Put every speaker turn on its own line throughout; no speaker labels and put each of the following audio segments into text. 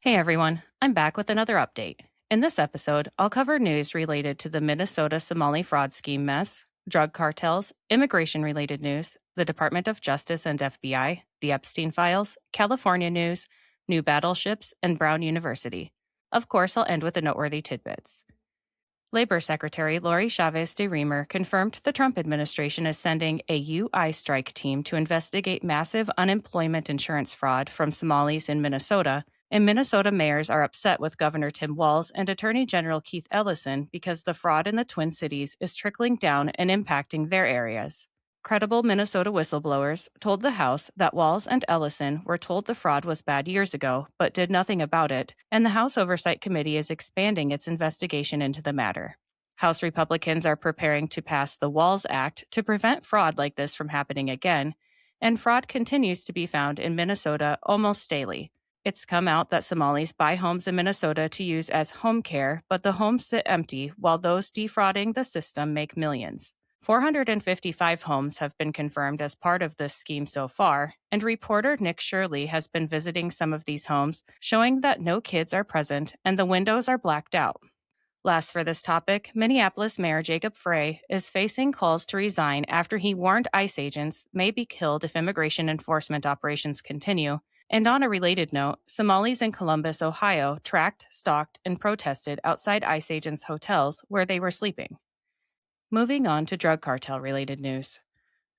Hey everyone, I'm back with another update. In this episode, I'll cover news related to the Minnesota Somali Fraud Scheme mess, drug cartels, immigration related news, the Department of Justice and FBI, the Epstein files, California news, new battleships, and Brown University. Of course, I'll end with the noteworthy tidbits. Labor Secretary Lori Chavez de Reamer confirmed the Trump administration is sending a UI strike team to investigate massive unemployment insurance fraud from Somalis in Minnesota, and Minnesota mayors are upset with Governor Tim Walz and Attorney General Keith Ellison because the fraud in the Twin Cities is trickling down and impacting their areas. Credible Minnesota whistleblowers told the House that Walz and Ellison were told the fraud was bad years ago, but did nothing about it, and the House Oversight Committee is expanding its investigation into the matter. House Republicans are preparing to pass the Walz Act to prevent fraud like this from happening again, and fraud continues to be found in Minnesota almost daily. It's come out that Somalis buy homes in Minnesota to use as home care, but the homes sit empty while those defrauding the system make millions. 455 homes have been confirmed as part of this scheme so far, and reporter Nick Shirley has been visiting some of these homes, showing that no kids are present and the windows are blacked out. Last for this topic, Minneapolis Mayor Jacob Frey is facing calls to resign after he warned ICE agents may be killed if immigration enforcement operations continue. And on a related note, Somalis in Columbus, Ohio tracked, stalked, and protested outside ICE agents' hotels where they were sleeping. Moving on to drug cartel-related news.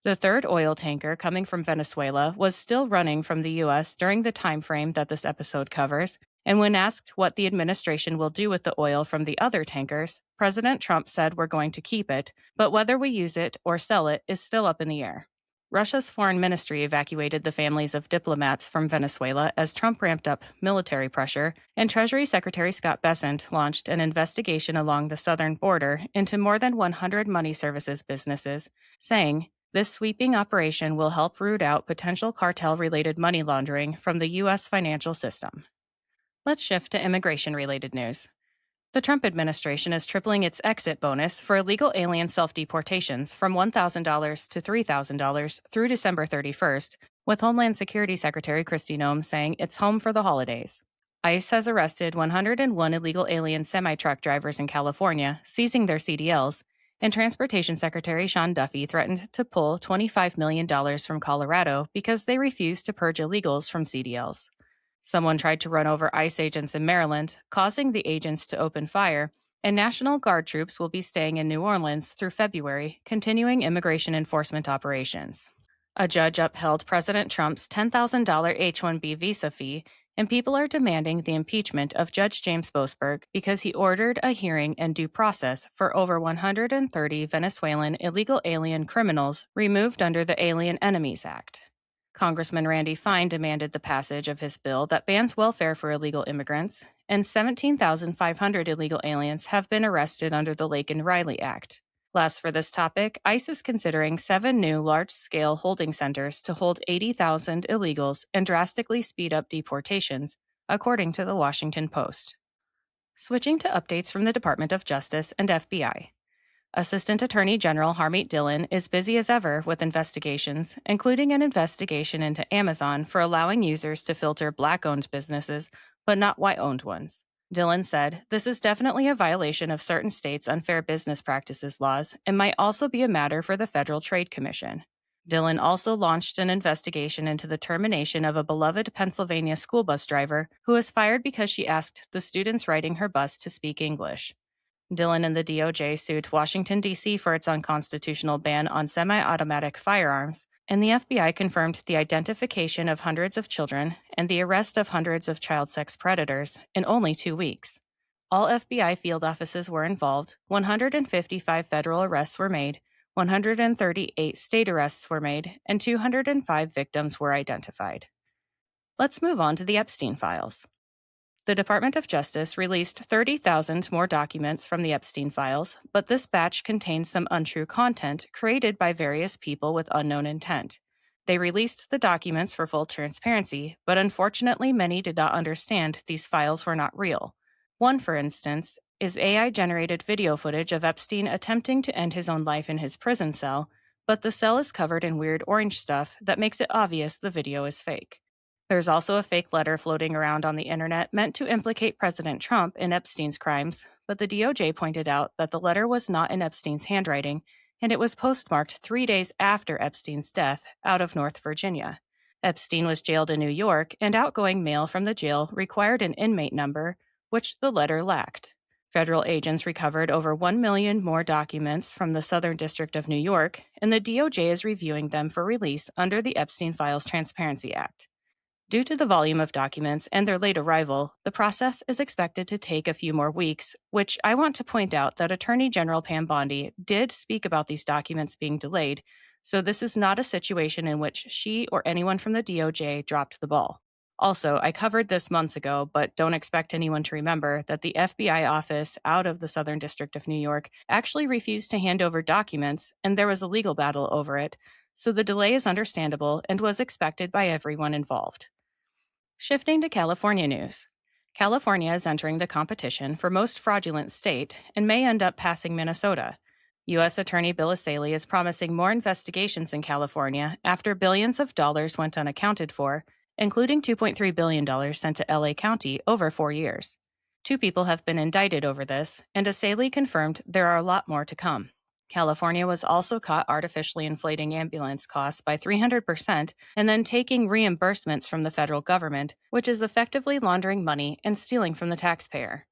The third oil tanker coming from Venezuela was still running from the U.S. during the time frame that this episode covers, and when asked what the administration will do with the oil from the other tankers, President Trump said we're going to keep it, but whether we use it or sell it is still up in the air. Russia's foreign ministry evacuated the families of diplomats from Venezuela as Trump ramped up military pressure, and Treasury Secretary Scott Bessent launched an investigation along the southern border into more than 100 money services businesses, saying, "This sweeping operation will help root out potential cartel-related money laundering from the U.S. financial system." Let's shift to immigration-related news. The Trump administration is tripling its exit bonus for illegal alien self-deportations from $1,000 to $3,000 through December 31st, with Homeland Security Secretary Kristi Noem saying it's home for the holidays. ICE has arrested 101 illegal alien semi-truck drivers in California, seizing their CDLs, and Transportation Secretary Sean Duffy threatened to pull $25 million from Colorado because they refused to purge illegals from CDLs. Someone tried to run over ICE agents in Maryland, causing the agents to open fire, and National Guard troops will be staying in New Orleans through February, continuing immigration enforcement operations. A judge upheld President Trump's $10,000 H-1B visa fee, and people are demanding the impeachment of Judge James Boasberg because he ordered a hearing and due process for over 130 Venezuelan illegal alien criminals removed under the Alien Enemies Act. Congressman Randy Fine demanded the passage of his bill that bans welfare for illegal immigrants, and 17,500 illegal aliens have been arrested under the Laken Riley Act. Last for this topic, ICE is considering 7 new large-scale holding centers to hold 80,000 illegals and drastically speed up deportations, according to the Washington Post. Switching to updates from the Department of Justice and FBI. Assistant Attorney General Harmeet Dillon is busy as ever with investigations, including an investigation into Amazon for allowing users to filter Black-owned businesses, but not white-owned ones. Dillon said, "This is definitely a violation of certain states' unfair business practices laws and might also be a matter for the Federal Trade Commission." Dillon also launched an investigation into the termination of a beloved Pennsylvania school bus driver who was fired because she asked the students riding her bus to speak English. Dillon and the DOJ sued Washington, D.C. for its unconstitutional ban on semi-automatic firearms, and the FBI confirmed the identification of hundreds of children and the arrest of hundreds of child sex predators in only 2 weeks. All FBI field offices were involved, 155 federal arrests were made, 138 state arrests were made, and 205 victims were identified. Let's move on to the Epstein files. The Department of Justice released 30,000 more documents from the Epstein files, but this batch contains some untrue content created by various people with unknown intent. They released the documents for full transparency, but unfortunately many did not understand these files were not real. One, for instance, is AI-generated video footage of Epstein attempting to end his own life in his prison cell, but the cell is covered in weird orange stuff that makes it obvious the video is fake. There's also a fake letter floating around on the internet meant to implicate President Trump in Epstein's crimes, but the DOJ pointed out that the letter was not in Epstein's handwriting, and it was postmarked 3 days after Epstein's death out of North Virginia. Epstein was jailed in New York, and outgoing mail from the jail required an inmate number, which the letter lacked. Federal agents recovered over 1 million more documents from the Southern District of New York, and the DOJ is reviewing them for release under the Epstein Files Transparency Act. Due to the volume of documents and their late arrival, the process is expected to take a few more weeks, which I want to point out that Attorney General Pam Bondi did speak about these documents being delayed, so this is not a situation in which she or anyone from the DOJ dropped the ball. Also, I covered this months ago, but don't expect anyone to remember that the FBI office out of the Southern District of New York actually refused to hand over documents, and there was a legal battle over it, so the delay is understandable and was expected by everyone involved. Shifting to California news. California is entering the competition for most fraudulent state and may end up passing Minnesota. U.S. Attorney Bill Asaley is promising more investigations in California after billions of dollars went unaccounted for, including $2.3 billion sent to LA County over 4 years. 2 people have been indicted over this, and Asaley confirmed there are a lot more to come. California was also caught artificially inflating ambulance costs by 300% and then taking reimbursements from the federal government, which is effectively laundering money and stealing from the taxpayer.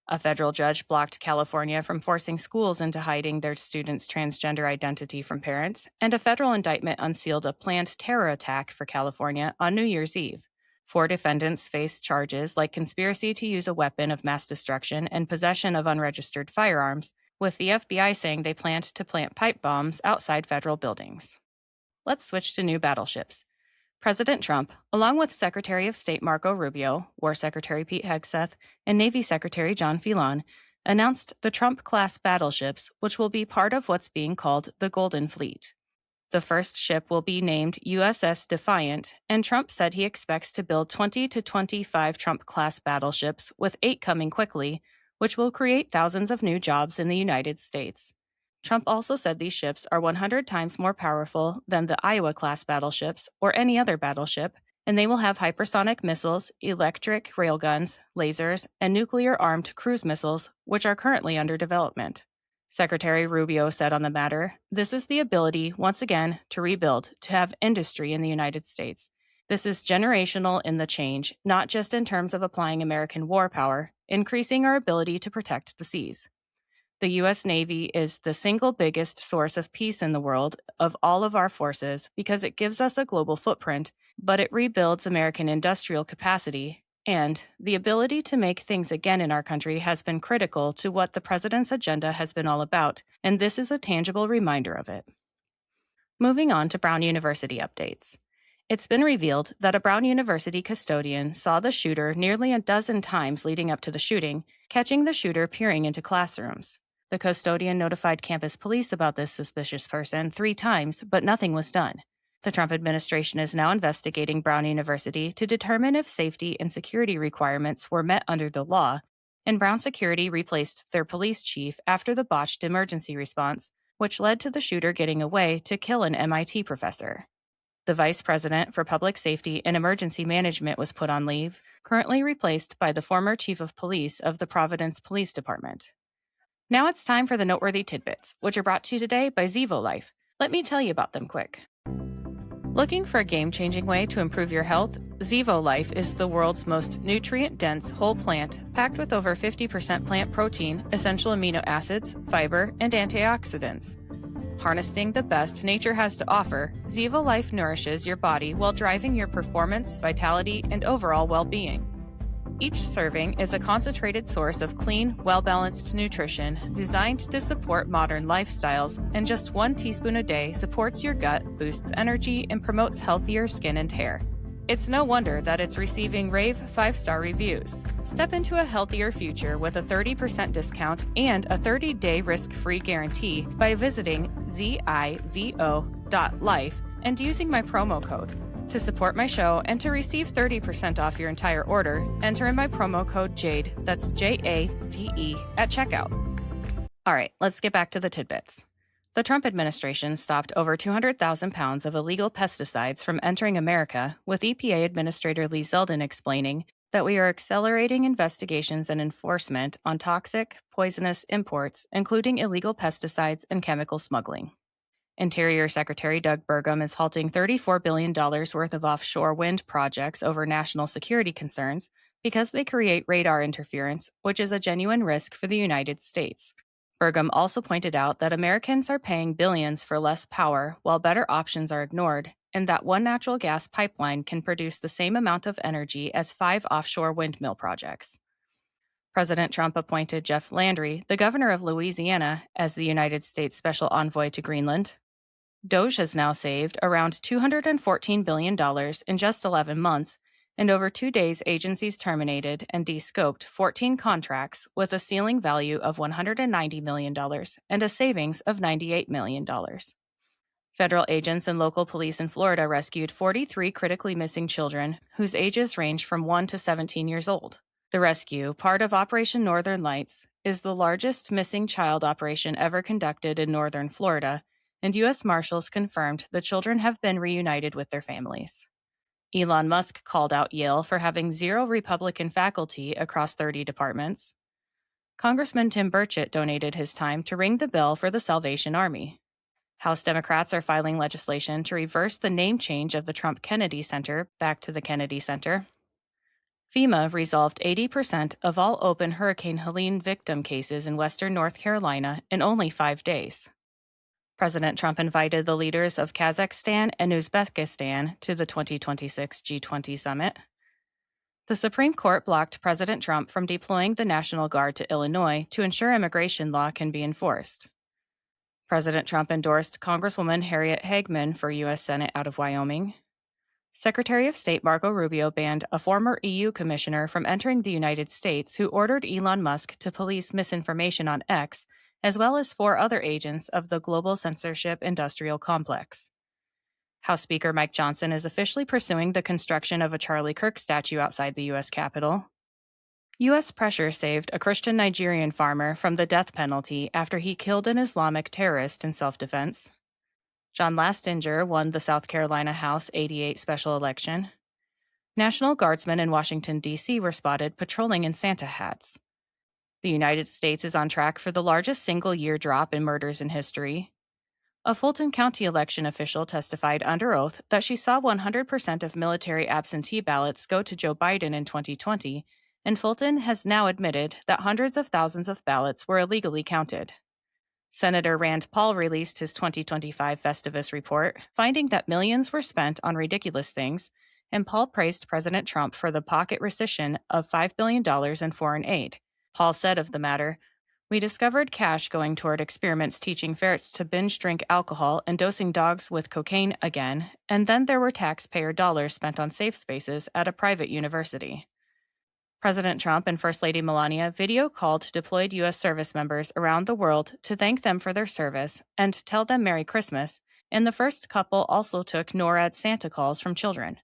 A federal judge blocked California from forcing schools into hiding their students' transgender identity from parents, and a federal indictment unsealed a planned terror attack for California on New Year's Eve. 4 defendants face charges like conspiracy to use a weapon of mass destruction and possession of unregistered firearms, with the FBI saying they planned to plant pipe bombs outside federal buildings. Let's switch to new battleships. President Trump, along with Secretary of State Marco Rubio, War Secretary Pete Hegseth, and Navy Secretary John Phelan, announced the Trump-class battleships, which will be part of what's being called the Golden Fleet. The first ship will be named USS Defiant, and Trump said he expects to build 20 to 25 Trump-class battleships, with 8 coming quickly, which will create thousands of new jobs in the United States. Trump also said these ships are 100 times more powerful than the Iowa-class battleships or any other battleship, and they will have hypersonic missiles, electric railguns, lasers, and nuclear-armed cruise missiles, which are currently under development. Secretary Rubio said on the matter, "This is the ability, once again, to rebuild, to have industry in the United States. This is generational in the change, not just in terms of applying American war power, increasing our ability to protect the seas." The U.S. Navy is the single biggest source of peace in the world of all of our forces because it gives us a global footprint, but it rebuilds American industrial capacity, and the ability to make things again in our country has been critical to what the president's agenda has been all about, and this is a tangible reminder of it. Moving on to Brown University updates. It's been revealed that a Brown University custodian saw the shooter nearly a dozen times leading up to the shooting, catching the shooter peering into classrooms. The custodian notified campus police about this suspicious person 3 times, but nothing was done. The Trump administration is now investigating Brown University to determine if safety and security requirements were met under the law, and Brown Security replaced their police chief after the botched emergency response, which led to the shooter getting away to kill an MIT professor. The vice president for public safety and emergency management was put on leave, currently replaced by the former chief of police of the Providence Police Department. Now it's time for the noteworthy tidbits, which are brought to you today by Zevo Life. Let me tell you about them quick. Looking for a game-changing way to improve your health? Zevo Life is the world's most nutrient-dense whole plant, packed with over 50% plant protein, essential amino acids, fiber, and antioxidants. Harnessing the best nature has to offer, Zevo Life nourishes your body while driving your performance, vitality, and overall well-being. Each serving is a concentrated source of clean, well-balanced nutrition designed to support modern lifestyles, and just 1 teaspoon a day supports your gut, boosts energy, and promotes healthier skin and hair. It's no wonder that it's receiving rave 5-star reviews. Step into a healthier future with a 30% discount and a 30-day risk-free guarantee by visiting zivo.life and using my promo code. To support my show and to receive 30% off your entire order, enter in my promo code JADE, that's JADE, at checkout. All right, let's get back to the tidbits. The Trump administration stopped over 200,000 pounds of illegal pesticides from entering America, with EPA Administrator Lee Zeldin explaining that we are accelerating investigations and enforcement on toxic, poisonous imports, including illegal pesticides and chemical smuggling. Interior Secretary Doug Burgum is halting $34 billion worth of offshore wind projects over national security concerns because they create radar interference, which is a genuine risk for the United States. Burgum also pointed out that Americans are paying billions for less power while better options are ignored, and that one natural gas pipeline can produce the same amount of energy as 5 offshore windmill projects. President Trump appointed Jeff Landry, the governor of Louisiana, as the United States Special Envoy to Greenland. DOGE has now saved around $214 billion in just 11 months, and over 2 days, agencies terminated and de-scoped 14 contracts with a ceiling value of $190 million and a savings of $98 million. Federal agents and local police in Florida rescued 43 critically missing children whose ages range from 1 to 17 years old. The rescue, part of Operation Northern Lights, is the largest missing child operation ever conducted in northern Florida, and U.S. Marshals confirmed the children have been reunited with their families. Elon Musk called out Yale for having 0 Republican faculty across 30 departments. Congressman Tim Burchett donated his time to ring the bell for the Salvation Army. House Democrats are filing legislation to reverse the name change of the Trump Kennedy Center back to the Kennedy Center. FEMA resolved 80% of all open Hurricane Helene victim cases in western North Carolina in only 5 days. President Trump invited the leaders of Kazakhstan and Uzbekistan to the 2026 G20 summit. The Supreme Court blocked President Trump from deploying the National Guard to Illinois to ensure immigration law can be enforced. President Trump endorsed Congresswoman Harriet Hagman for U.S. Senate out of Wyoming. Secretary of State Marco Rubio banned a former EU commissioner from entering the United States who ordered Elon Musk to police misinformation on X, as well as 4 other agents of the global censorship industrial complex. House Speaker Mike Johnson is officially pursuing the construction of a Charlie Kirk statue outside the U.S. Capitol. U.S. pressure saved a Christian Nigerian farmer from the death penalty after he killed an Islamic terrorist in self-defense. John Lastinger won the South Carolina House 88 special election. National Guardsmen in Washington, D.C. were spotted patrolling in Santa hats. The United States is on track for the largest single-year drop in murders in history. A Fulton County election official testified under oath that she saw 100% of military absentee ballots go to Joe Biden in 2020, and Fulton has now admitted that hundreds of thousands of ballots were illegally counted. Senator Rand Paul released his 2025 Festivus report, finding that millions were spent on ridiculous things, and Paul praised President Trump for the pocket rescission of $5 billion in foreign aid. Paul said of the matter, "We discovered cash going toward experiments teaching ferrets to binge drink alcohol and dosing dogs with cocaine again, and then there were taxpayer dollars spent on safe spaces at a private university." President Trump and First Lady Melania video called deployed U.S. service members around the world to thank them for their service and tell them Merry Christmas, and the first couple also took NORAD Santa calls from children.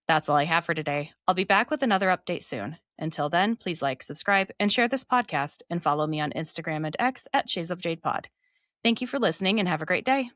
That's all I have for today. I'll be back with another update soon. Until then, please like, subscribe, and share this podcast, and follow me on Instagram and X at Shades of Jade Pod. Thank you for listening and have a great day.